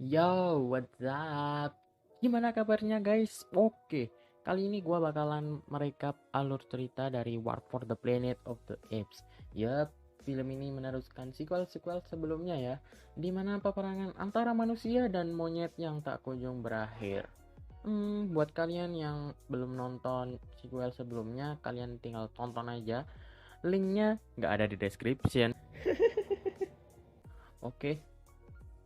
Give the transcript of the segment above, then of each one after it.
Yo, what's up? Gimana kabarnya guys? Oke, kali ini gua bakalan merekap alur cerita dari War for the Planet of the Apes. Yup, film ini meneruskan sequel-sequel sebelumnya ya, di mana peperangan antara manusia dan monyet yang tak kunjung berakhir. Buat kalian yang belum nonton sequel sebelumnya, kalian tinggal tonton aja. Linknya nggak ada di description. Oke,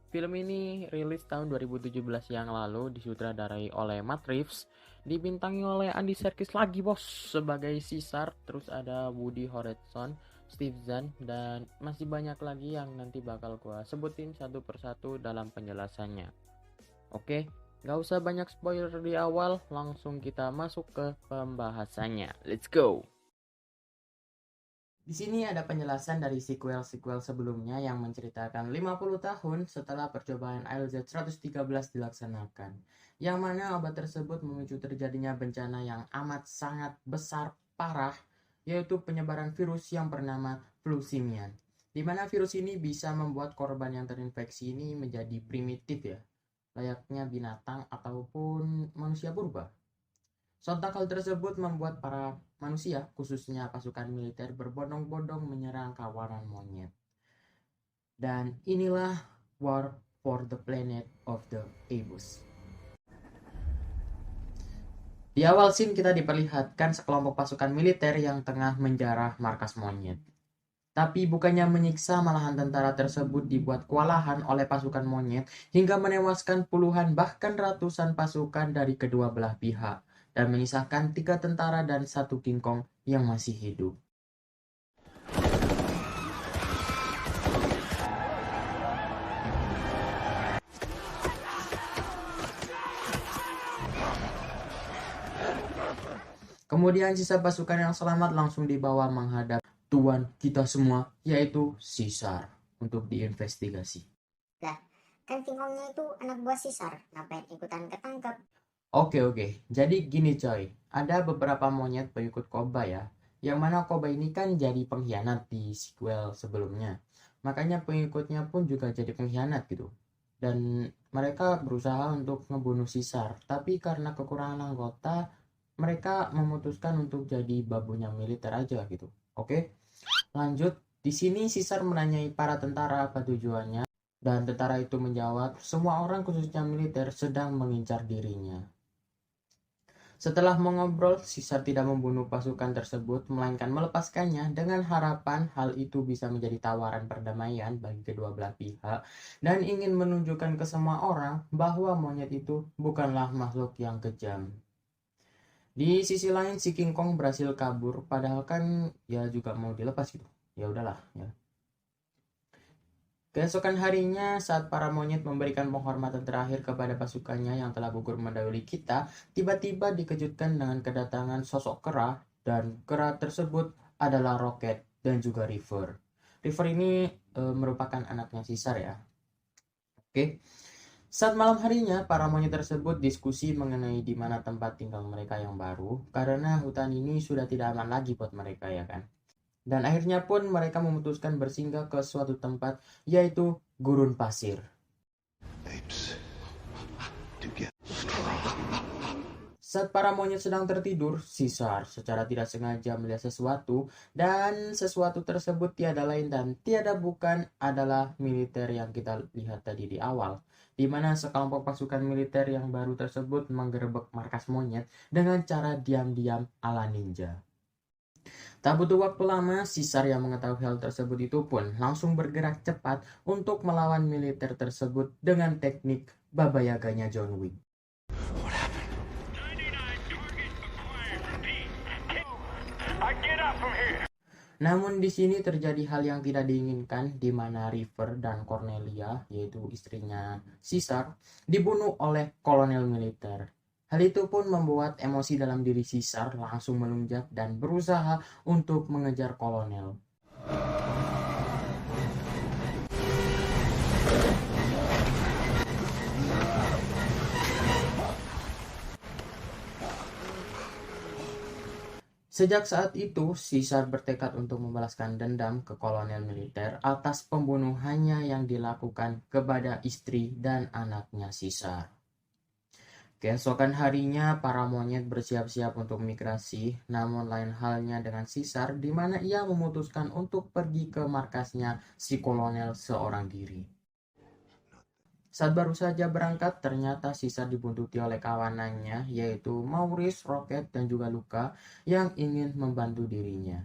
film ini rilis tahun 2017 yang lalu, disutradarai oleh Matt Reeves, dibintangi oleh Andy Serkis lagi bos sebagai Caesar, terus ada Woody Harrelson, Steve Zahn, dan masih banyak lagi yang nanti bakal gua sebutin satu persatu dalam penjelasannya. Oke, gak usah banyak spoiler di awal, langsung kita masuk ke pembahasannya. Let's go! Di sini ada penjelasan dari sequel-sequel sebelumnya yang menceritakan 50 tahun setelah percobaan ILZ-113 dilaksanakan, yang mana obat tersebut memicu terjadinya bencana yang amat sangat besar parah, yaitu penyebaran virus yang bernama flu simian, di mana virus ini bisa membuat korban yang terinfeksi ini menjadi primitif ya, layaknya binatang ataupun manusia purba. Sontak hal tersebut membuat para manusia, khususnya pasukan militer, berbondong-bondong menyerang kawanan monyet. Dan inilah War for the Planet of the Apes. Di awal scene kita diperlihatkan sekelompok pasukan militer yang tengah menjarah markas monyet. Tapi bukannya menyiksa, malahan tentara tersebut dibuat kewalahan oleh pasukan monyet hingga menewaskan puluhan bahkan ratusan pasukan dari kedua belah pihak, dan menyisakan 3 tentara dan 1 King Kong yang masih hidup. Kemudian sisa pasukan yang selamat langsung dibawa menghadap tuan kita semua, yaitu Caesar, untuk diinvestigasi. Lah, kan King Kongnya itu anak buah Caesar, ngapain ikutan ketangkep? Oke, jadi gini coy, ada beberapa monyet pengikut Koba ya, yang mana Koba ini kan jadi pengkhianat di sequel sebelumnya, makanya pengikutnya pun juga jadi pengkhianat gitu, dan mereka berusaha untuk ngebunuh Caesar, tapi karena kekurangan anggota, mereka memutuskan untuk jadi babunya militer aja gitu. Oke, lanjut. Di sini Caesar menanyai para tentara apa tujuannya, dan tentara itu menjawab, semua orang khususnya militer sedang mengincar dirinya. Setelah mengobrol, Caesar tidak membunuh pasukan tersebut, melainkan melepaskannya dengan harapan hal itu bisa menjadi tawaran perdamaian bagi kedua belah pihak, dan ingin menunjukkan ke semua orang bahwa monyet itu bukanlah makhluk yang kejam. Di sisi lain, si King Kong berhasil kabur, padahal kan ya juga mau dilepas gitu. Ya udahlah ya. Keesokan harinya, saat para monyet memberikan penghormatan terakhir kepada pasukannya yang telah gugur mendahului kita, tiba-tiba dikejutkan dengan kedatangan sosok kera, dan kera tersebut adalah Rocket dan juga River. River ini merupakan anaknya Caesar ya. Oke. Saat malam harinya, para monyet tersebut diskusi mengenai di mana tempat tinggal mereka yang baru, karena hutan ini sudah tidak aman lagi buat mereka ya kan. Dan akhirnya pun mereka memutuskan bersinggah ke suatu tempat, yaitu gurun pasir. Saat para monyet sedang tertidur, Caesar secara tidak sengaja melihat sesuatu, dan sesuatu tersebut tiada lain dan tiada bukan adalah militer yang kita lihat tadi di awal, di mana sekelompok pasukan militer yang baru tersebut menggerebek markas monyet dengan cara diam-diam ala ninja. Tak butuh waktu lama, Caesar yang mengetahui hal tersebut itu pun langsung bergerak cepat untuk melawan militer tersebut dengan teknik Baba Yaganya John Wick. Namun di sini terjadi hal yang tidak diinginkan, di mana River dan Cornelia, yaitu istrinya Caesar, dibunuh oleh kolonel militer. Hal itu pun membuat emosi dalam diri Caesar langsung melunjak dan berusaha untuk mengejar kolonel. Sejak saat itu, Caesar bertekad untuk membalaskan dendam ke kolonel militer atas pembunuhannya yang dilakukan kepada istri dan anaknya Caesar. Keesokan harinya, para monyet bersiap-siap untuk migrasi, namun lain halnya dengan Caesar, di mana ia memutuskan untuk pergi ke markasnya si kolonel seorang diri. Saat baru saja berangkat, ternyata Caesar dibuntuti oleh kawanannya, yaitu Maurice, Rocket, dan juga Luka, yang ingin membantu dirinya.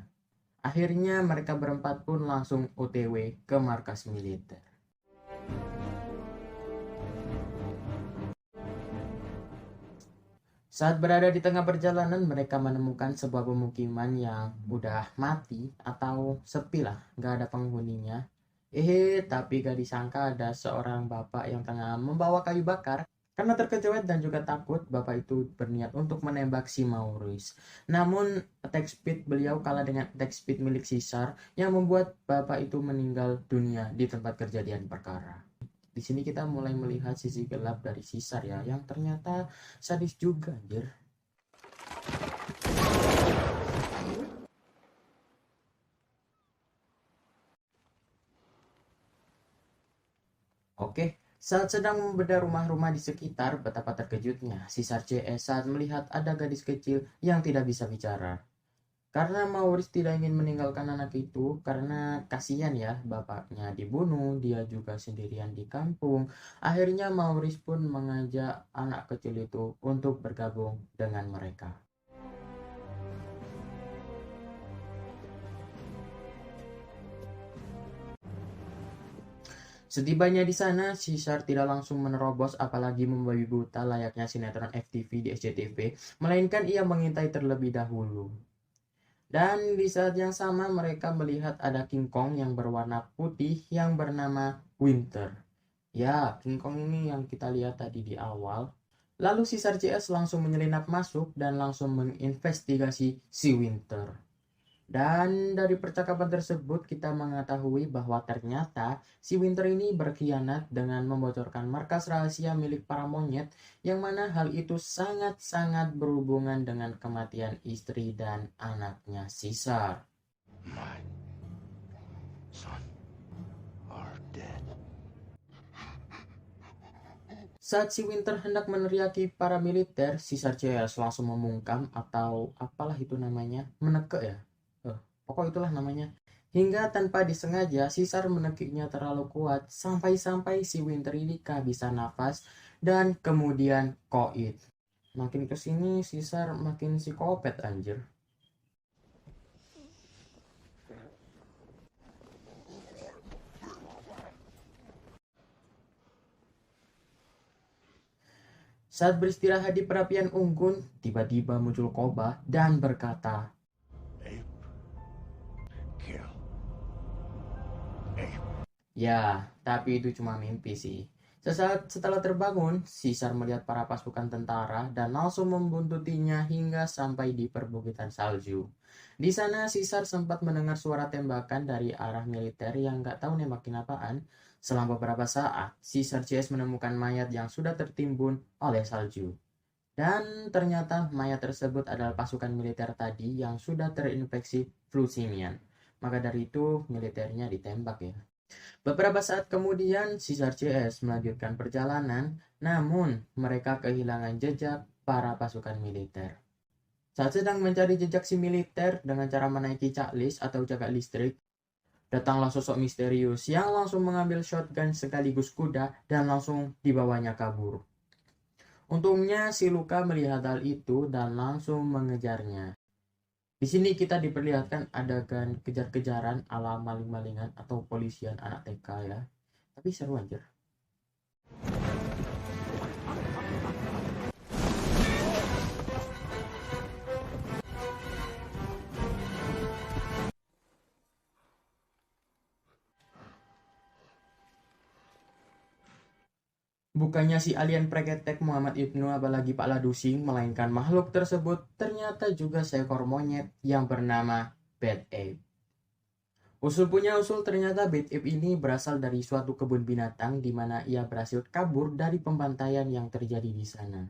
Akhirnya mereka berempat pun langsung OTW ke markas militer. Saat berada di tengah perjalanan, mereka menemukan sebuah pemukiman yang udah mati atau sepi lah, gak ada penghuninya. Tapi gak disangka ada seorang bapak yang tengah membawa kayu bakar. Karena terkejut dan juga takut, bapak itu berniat untuk menembak si Maurice. Namun, attack speed beliau kalah dengan attack speed milik Caesar yang membuat bapak itu meninggal dunia di tempat kejadian perkara. Di sini kita mulai melihat sisi gelap dari Caesar ya, yang ternyata sadis juga, anjir. Oke, saat sedang membedah rumah-rumah di sekitar, betapa terkejutnya Caesar CS saat melihat ada gadis kecil yang tidak bisa bicara. Karena Maurice tidak ingin meninggalkan anak itu, karena kasihan ya bapaknya dibunuh, dia juga sendirian di kampung. Akhirnya Maurice pun mengajak anak kecil itu untuk bergabung dengan mereka. Setibanya di sana, Caesar tidak langsung menerobos apalagi membabi buta layaknya sinetron FTV di SCTV, melainkan ia mengintai terlebih dahulu. Dan di saat yang sama mereka melihat ada King Kong yang berwarna putih yang bernama Winter. Ya, King Kong ini yang kita lihat tadi di awal. Lalu Caesar CS langsung menyelinap masuk dan langsung menginvestigasi si Winter. Dan dari percakapan tersebut kita mengetahui bahwa ternyata si Winter ini berkhianat dengan membocorkan markas rahasia milik para monyet, yang mana hal itu sangat-sangat berhubungan dengan kematian istri dan anaknya Caesar. My son are dead. Saat si Winter hendak meneriaki para militer, Caesar CS langsung membungkam atau apalah itu namanya, menekek ya. Pokok itulah namanya. Hingga tanpa disengaja, Caesar menekiknya terlalu kuat sampai-sampai si Winter ini kehabisan nafas dan kemudian koit. Makin kesini Caesar makin psikopat anjir. Saat beristirahat di perapian unggun, tiba-tiba muncul Koba dan berkata, Ape. Kill. Ape. ya, tapi itu cuma mimpi sih. Sesaat setelah terbangun, Caesar melihat para pasukan tentara dan langsung membuntutinya hingga sampai di perbukitan salju. Di sana Caesar sempat mendengar suara tembakan dari arah militer yang gak tahu nembakin apaan. Selang beberapa saat, Caesar CS menemukan mayat yang sudah tertimbun oleh salju. Dan ternyata mayat tersebut adalah pasukan militer tadi yang sudah terinfeksi flu simian. Maka dari itu militernya ditembak ya. Beberapa saat kemudian Caesar CS melanjutkan perjalanan, namun mereka kehilangan jejak para pasukan militer. Saat sedang mencari jejak si militer dengan cara menaiki caklis atau jaga listrik, datanglah sosok misterius yang langsung mengambil shotgun sekaligus kuda dan langsung dibawanya kabur. Untungnya si Luka melihat hal itu dan langsung mengejarnya. Di sini kita diperlihatkan adegan kejar-kejaran ala maling-malingan atau polisian anak TK ya. Tapi seru anjir. Bukannya si alien preketek Muhammad Ibnu apalagi Pak Ladusing, melainkan makhluk tersebut ternyata juga seekor monyet yang bernama Bad Ape. Usul punya usul, ternyata Bad Ape ini berasal dari suatu kebun binatang di mana ia berhasil kabur dari pembantaian yang terjadi di sana.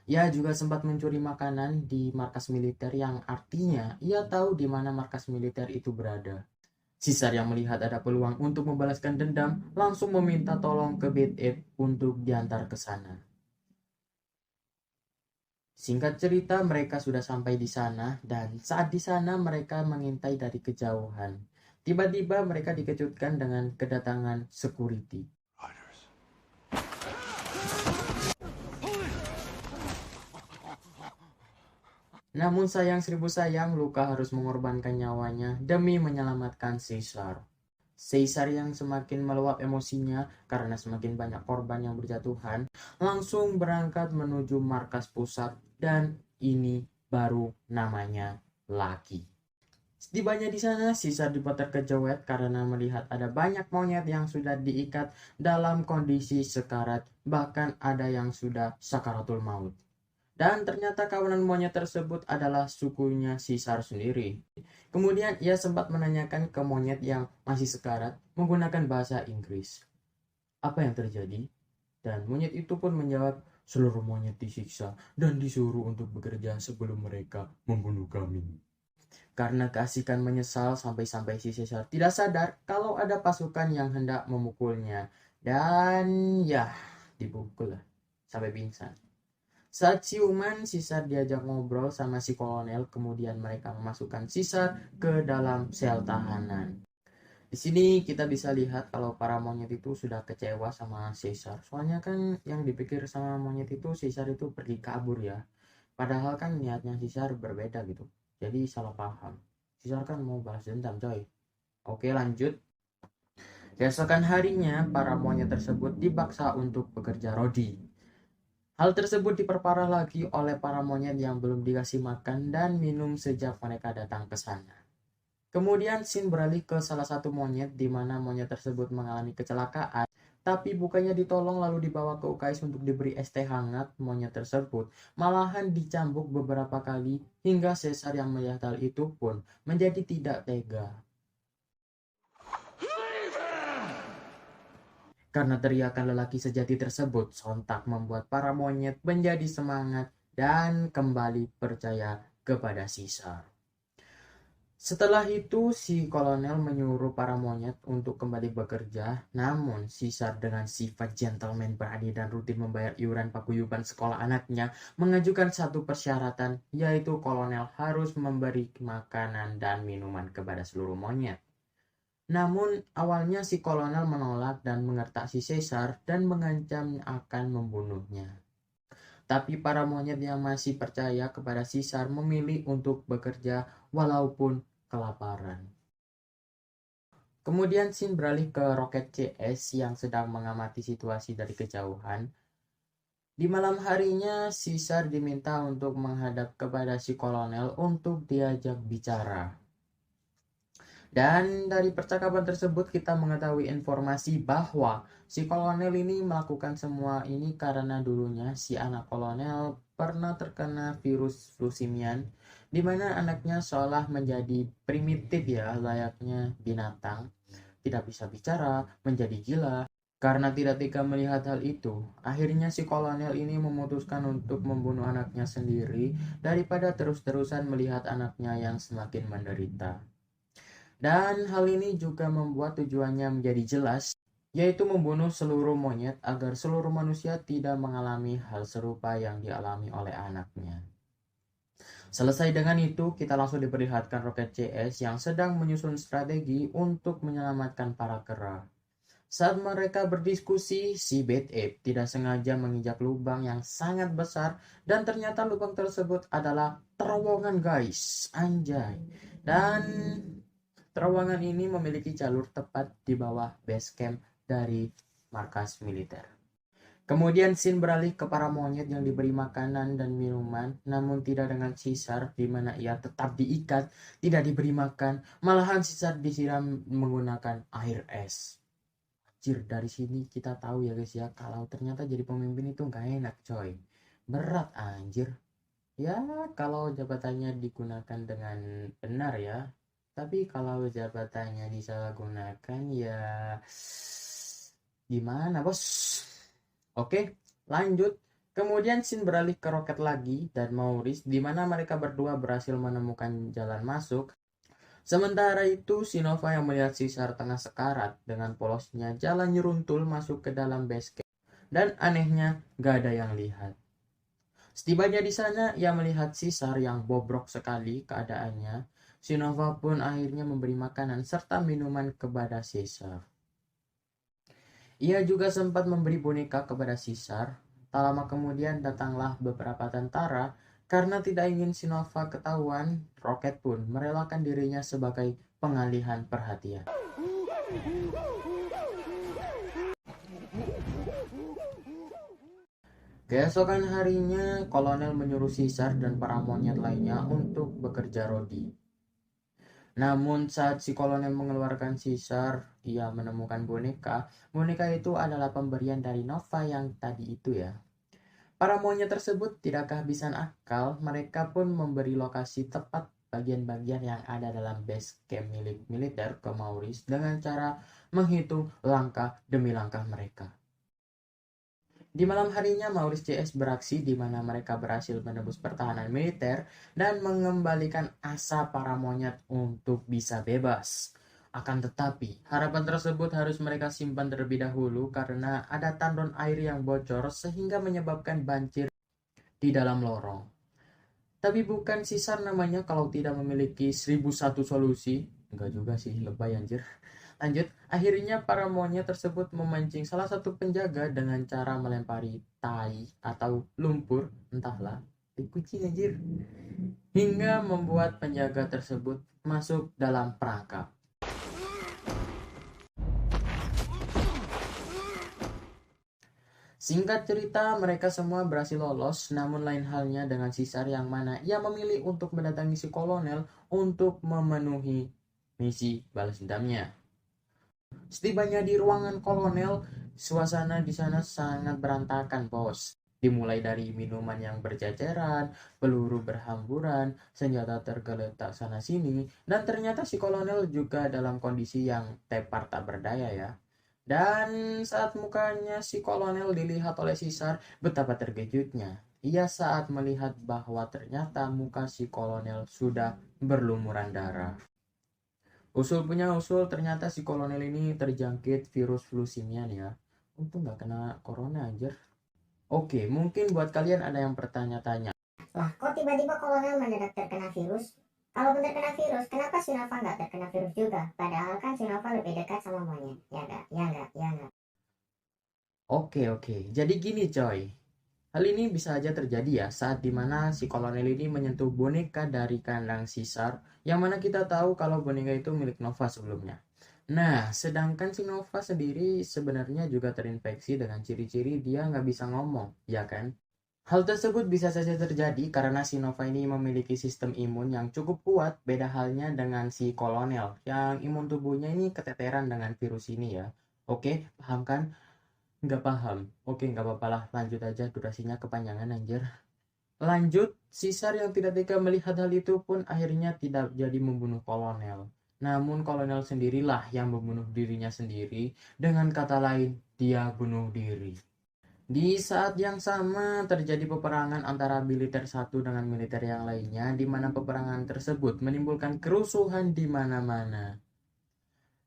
Ia juga sempat mencuri makanan di markas militer yang artinya ia tahu di mana markas militer itu berada. Caesar yang melihat ada peluang untuk membalaskan dendam langsung meminta tolong ke Beth untuk diantar ke sana. Singkat cerita, mereka sudah sampai di sana dan saat di sana mereka mengintai dari kejauhan. Tiba-tiba mereka dikejutkan dengan kedatangan security. Riders. Namun sayang seribu sayang, Luka harus mengorbankan nyawanya demi menyelamatkan Caesar. Caesar yang semakin meluap emosinya karena semakin banyak korban yang berjatuhan, langsung berangkat menuju markas pusat dan ini baru namanya laki. Setibanya di sana, Caesar dibuat terkejut karena melihat ada banyak monyet yang sudah diikat dalam kondisi sekarat, bahkan ada yang sudah sakaratul maut. Dan ternyata kawanan monyet tersebut adalah sukunya Caesar sendiri. Kemudian ia sempat menanyakan ke monyet yang masih sekarat menggunakan bahasa Inggris. Apa yang terjadi? Dan monyet itu pun menjawab, seluruh monyet disiksa dan disuruh untuk bekerja sebelum mereka membunuh kami. Karena keasikan menyesal sampai-sampai si Caesar tidak sadar kalau ada pasukan yang hendak memukulnya. Dan ya, dipukul lah sampai pingsan. Saat siuman, Caesar diajak ngobrol sama si kolonel, kemudian mereka memasukkan Caesar ke dalam sel tahanan. Di sini kita bisa lihat kalau para monyet itu sudah kecewa sama Caesar. Soalnya kan yang dipikir sama monyet itu Caesar itu pergi kabur ya. Padahal kan niatnya Caesar berbeda gitu. Jadi salah paham. Caesar kan mau balas dendam coy. Oke lanjut. Keesokan harinya, para monyet tersebut dipaksa untuk bekerja rodi. Hal tersebut diperparah lagi oleh para monyet yang belum dikasih makan dan minum sejak mereka datang ke sana. Kemudian scene beralih ke salah satu monyet di mana monyet tersebut mengalami kecelakaan, tapi bukannya ditolong lalu dibawa ke UKS untuk diberi es teh hangat, monyet tersebut malahan dicambuk beberapa kali hingga Caesar yang melihat hal itu pun menjadi tidak tega. Karena teriakan lelaki sejati tersebut sontak membuat para monyet menjadi semangat dan kembali percaya kepada Caesar. Setelah itu si kolonel menyuruh para monyet untuk kembali bekerja, namun Caesar dengan sifat gentleman berani dan rutin membayar iuran paguyuban sekolah anaknya mengajukan satu persyaratan, yaitu kolonel harus memberi makanan dan minuman kepada seluruh monyet. Namun awalnya si kolonel menolak dan mengertak si Caesar dan mengancam akan membunuhnya. Tapi para monyet yang masih percaya kepada Caesar memilih untuk bekerja walaupun kelaparan. Kemudian scene beralih ke roket CS yang sedang mengamati situasi dari kejauhan. Di malam harinya Caesar diminta untuk menghadap kepada si kolonel untuk diajak bicara. Dan dari percakapan tersebut kita mengetahui informasi bahwa si kolonel ini melakukan semua ini karena dulunya si anak kolonel pernah terkena virus flu simian, di mana anaknya seolah menjadi primitif ya, layaknya binatang, tidak bisa bicara, menjadi gila. Karena tidak tega melihat hal itu, akhirnya si kolonel ini memutuskan untuk membunuh anaknya sendiri daripada terus-terusan melihat anaknya yang semakin menderita. Dan hal ini juga membuat tujuannya menjadi jelas, yaitu membunuh seluruh monyet agar seluruh manusia tidak mengalami hal serupa yang dialami oleh anaknya. Selesai dengan itu, kita langsung diperlihatkan roket CS yang sedang menyusun strategi untuk menyelamatkan para kera. Saat mereka berdiskusi, si Beth tidak sengaja menginjak lubang yang sangat besar dan ternyata lubang tersebut adalah terowongan guys, anjay. Dan terowongan ini memiliki jalur tepat di bawah base camp dari markas militer. Kemudian scene beralih ke para monyet yang diberi makanan dan minuman, namun tidak dengan Caesar, di mana ia tetap diikat, tidak diberi makan, malahan Caesar disiram menggunakan air es. Anjir, dari sini kita tahu ya guys ya, kalau ternyata jadi pemimpin itu nggak enak coy. Berat anjir. Ya, kalau jabatannya digunakan dengan benar ya. Tapi kalau jabatannya disalahgunakan ya gimana bos? Oke, lanjut. Kemudian scene beralih ke Rocket lagi dan Maurice, di mana mereka berdua berhasil menemukan jalan masuk. Sementara itu, si Nova yang melihat Caesar tengah sekarat dengan polosnya jalan nyeruntul masuk ke dalam base camp. Dan anehnya, gak ada yang lihat. Setibanya di sana, ia melihat Caesar yang bobrok sekali keadaannya. Si Nova pun akhirnya memberi makanan serta minuman kepada Caesar. Ia juga sempat memberi boneka kepada Caesar. Tak lama kemudian datanglah beberapa tentara. Karena tidak ingin si Nova ketahuan, Rocket pun merelakan dirinya sebagai pengalihan perhatian. Keesokan harinya, kolonel menyuruh Caesar dan para monyet lainnya untuk bekerja rodi. Namun saat si kolonel mengeluarkan Caesar, ia menemukan boneka. Boneka itu adalah pemberian dari Nova yang tadi itu ya. Para monyet tersebut tidak kehabisan akal, mereka pun memberi lokasi tepat bagian-bagian yang ada dalam base camp milik militer ke Maurice dengan cara menghitung langkah demi langkah mereka. Di malam harinya, Maurice CS beraksi di mana mereka berhasil menembus pertahanan militer dan mengembalikan asa para monyet untuk bisa bebas. Akan tetapi, harapan tersebut harus mereka simpan terlebih dahulu karena ada tandon air yang bocor sehingga menyebabkan banjir di dalam lorong. Tapi bukan Caesar namanya kalau tidak memiliki 1001 solusi. Enggak juga sih, lebay anjir. Lanjut, akhirnya para monyet tersebut memancing salah satu penjaga dengan cara melempari tai atau lumpur, entahlah, kucing anjir, hingga membuat penjaga tersebut masuk dalam perangkap. Singkat cerita, mereka semua berhasil lolos, namun lain halnya dengan Caesar yang mana ia memilih untuk mendatangi si kolonel untuk memenuhi misi balas dendamnya. Setibanya di ruangan kolonel, suasana di sana sangat berantakan, bos. Dimulai dari minuman yang berjajaran, peluru berhamburan, senjata tergeletak sana-sini, dan ternyata si kolonel juga dalam kondisi yang tepar tak berdaya ya. Dan saat mukanya si kolonel dilihat oleh Caesar, betapa terkejutnya. Ia saat melihat bahwa ternyata muka si kolonel sudah berlumuran darah. Usul punya usul, ternyata si kolonel ini terjangkit virus flu simian ya. Untung gak kena corona anjir. Oke, mungkin buat kalian ada yang bertanya-tanya. Lah, kok tiba-tiba kolonel mendadak terkena virus? Kalau benar kena virus, kenapa si Nova nggak terkena virus juga? Padahal kan si Nova lebih dekat sama monyet. Ya nggak? Ya nggak? Ya nggak? Oke. Jadi gini coy. Hal ini bisa aja terjadi ya saat dimana si kolonel ini menyentuh boneka dari kandang Caesar, yang mana kita tahu kalau boneka itu milik Nova sebelumnya. Nah, sedangkan si Nova sendiri sebenarnya juga terinfeksi dengan ciri-ciri dia nggak bisa ngomong, ya kan? Hal tersebut bisa saja terjadi karena si Nova ini memiliki sistem imun yang cukup kuat, beda halnya dengan si kolonel, yang imun tubuhnya ini keteteran dengan virus ini ya. Oke, paham kan? Nggak paham. Oke, nggak apa-apa lah. Lanjut aja, durasinya kepanjangan anjir. Lanjut, Caesar yang tidak tega melihat hal itu pun akhirnya tidak jadi membunuh kolonel. Namun kolonel sendirilah yang membunuh dirinya sendiri. Dengan kata lain, dia bunuh diri. Di saat yang sama terjadi peperangan antara militer satu dengan militer yang lainnya, di mana peperangan tersebut menimbulkan kerusuhan di mana-mana.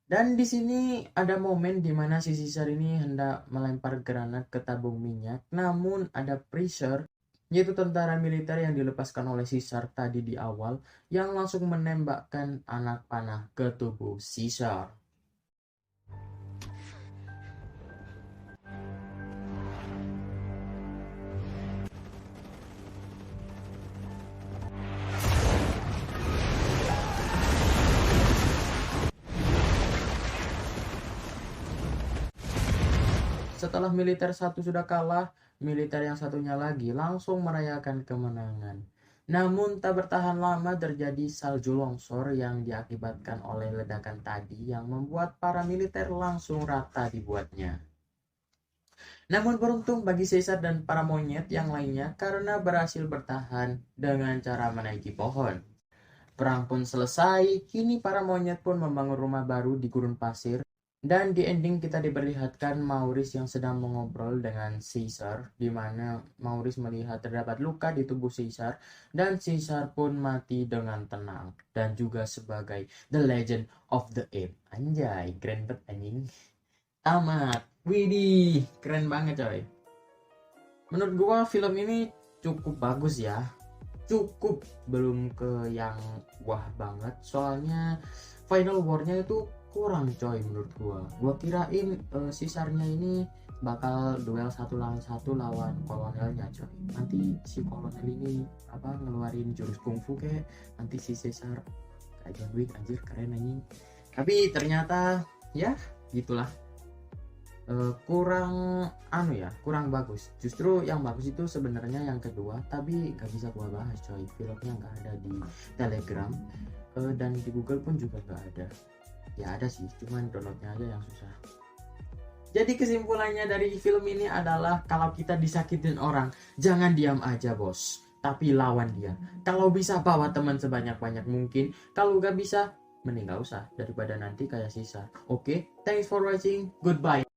Dan di sini ada momen di mana si Caesar ini hendak melempar granat ke tabung minyak, namun ada pressure, yaitu tentara militer yang dilepaskan oleh Caesar tadi di awal, yang langsung menembakkan anak panah ke tubuh Caesar. Setelah militer satu sudah kalah, militer yang satunya lagi langsung merayakan kemenangan. Namun tak bertahan lama terjadi salju longsor yang diakibatkan oleh ledakan tadi yang membuat para militer langsung rata dibuatnya. Namun beruntung bagi Caesar dan para monyet yang lainnya karena berhasil bertahan dengan cara menaiki pohon. Perang pun selesai, kini para monyet pun membangun rumah baru di gurun pasir. Dan di ending kita diperlihatkan Maurice yang sedang mengobrol dengan Caesar, di mana Maurice melihat terdapat luka di tubuh Caesar, dan Caesar pun mati dengan tenang. Dan juga sebagai The Legend of the Ape. Anjay, keren banget anjing. Tamat. Widih, keren banget coy. Menurut gua film ini cukup bagus ya. Cukup, belum ke yang wah banget. Soalnya final war-nya itu kurang coy menurut gua kirain sisarnya ini bakal duel satu lawan satu lawan kolonelnya coy. Nanti si kolonel ini apa ngeluarin jurus kungfu kayak nanti si Caesar kayak John Wick, anjir keren anjing. Tapi ternyata ya gitulah. Kurang bagus. Justru yang bagus itu sebenarnya yang kedua, tapi gak bisa gua bahas coy, filmnya nggak ada di Telegram, dan di Google pun juga nggak ada. Ya ada sih, cuman downloadnya aja yang susah. Jadi kesimpulannya dari film ini adalah kalau kita disakitin orang, jangan diam aja bos, tapi lawan dia. Kalau bisa bawa teman sebanyak-banyak mungkin, kalau gak bisa mending gak usah daripada nanti kayak sisa. Oke, thanks for watching, goodbye.